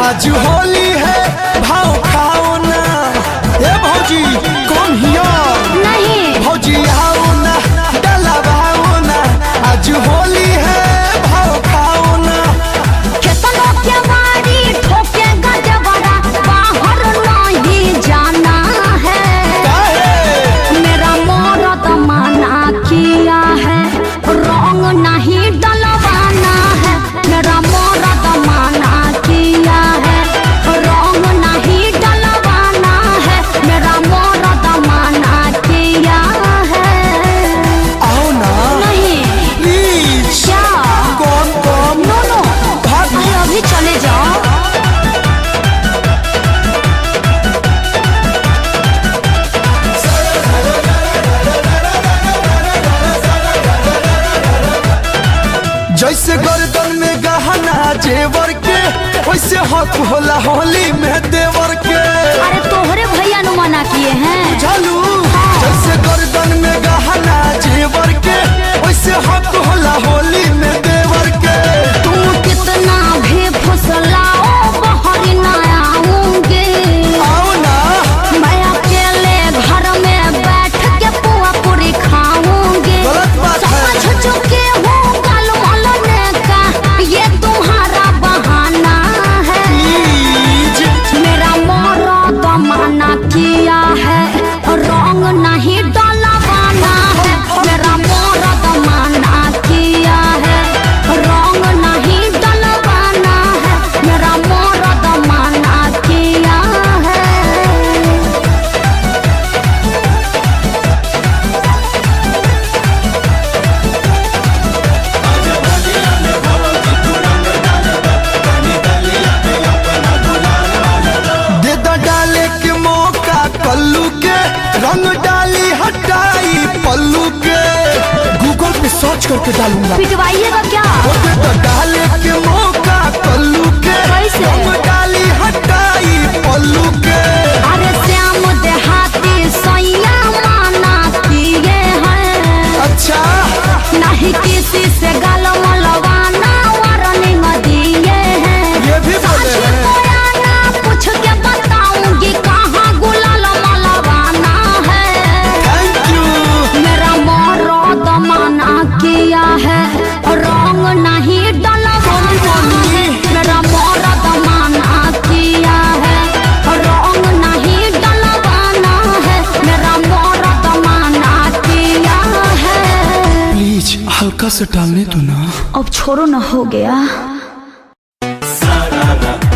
आज होली है भाव खाओ ना। ए भौजी कौन हिया? नहीं भौजी आओ ना डलवाओ ना, आज होली है भाव खाओ ना। केतनो के मारी ठोके गजबरा, बाहर नहीं जाना है। मेरा मौरत मना किया है, रंग नहीं डलवाना है। मेरा मौरत मना किया है, रंग नहीं डलवाना है। मेरा मौरत मना किया है। आओ ना नहीं प्लीज। क्या? कौन कौन? नो नो भाग अभी चले जाओ। जैसे गर्दन में गहना जेवर के, वैसे हक होला होली में देवर के। अरे तोहरे भैया नु मना किए हैं। चालू जैसे गर्दन में गहना जेवर के, वैसे हक होला होली में देवर के। तुम कितना भी फुसलाओ, बाहर ना आऊंगी। आओ ना मैं अकेले घर में बैठ के पुआ पूरी खाऊंगी। गलत बात है। समझ चुके हो गल मलने का ये तुम्हारा बहाना है। प्लीज। मेरा मौरत मना किया है, रंग नहीं डलवाना है। मेरा मौरत मना किया है, रंग नहीं डलवाना है। मेरा मौरत मना किया है। दे दा डाले के मौका कल्लू के, रंग डाली हटाई पल्लू के। गूगल पे सर्च करके डालूंगा। पिटवाइएगा क्या? दे दा डाले के मौका कल्लू के, कैसे? रंग डाली हटाई पल्लू के। अरे श्याम देहाती सैया माना किए हैं। अच्छा नहीं किसी से गल मलवाना, वार्निंग दिए हैं। ये भी बोले साझी हैं। बयाना पूछ के बताऊंगी कहाँ गुलाल मलवाना है। Thank you. मेरा मौरत मना किया है, रंग नहीं डलवाना है। मेरा मौरत मना किया है, रंग नहीं डलवाना है। मेरा मौरत मना किया है। प्लीज हल्का से डालने दो ना। अब छोड़ो न, हो गया।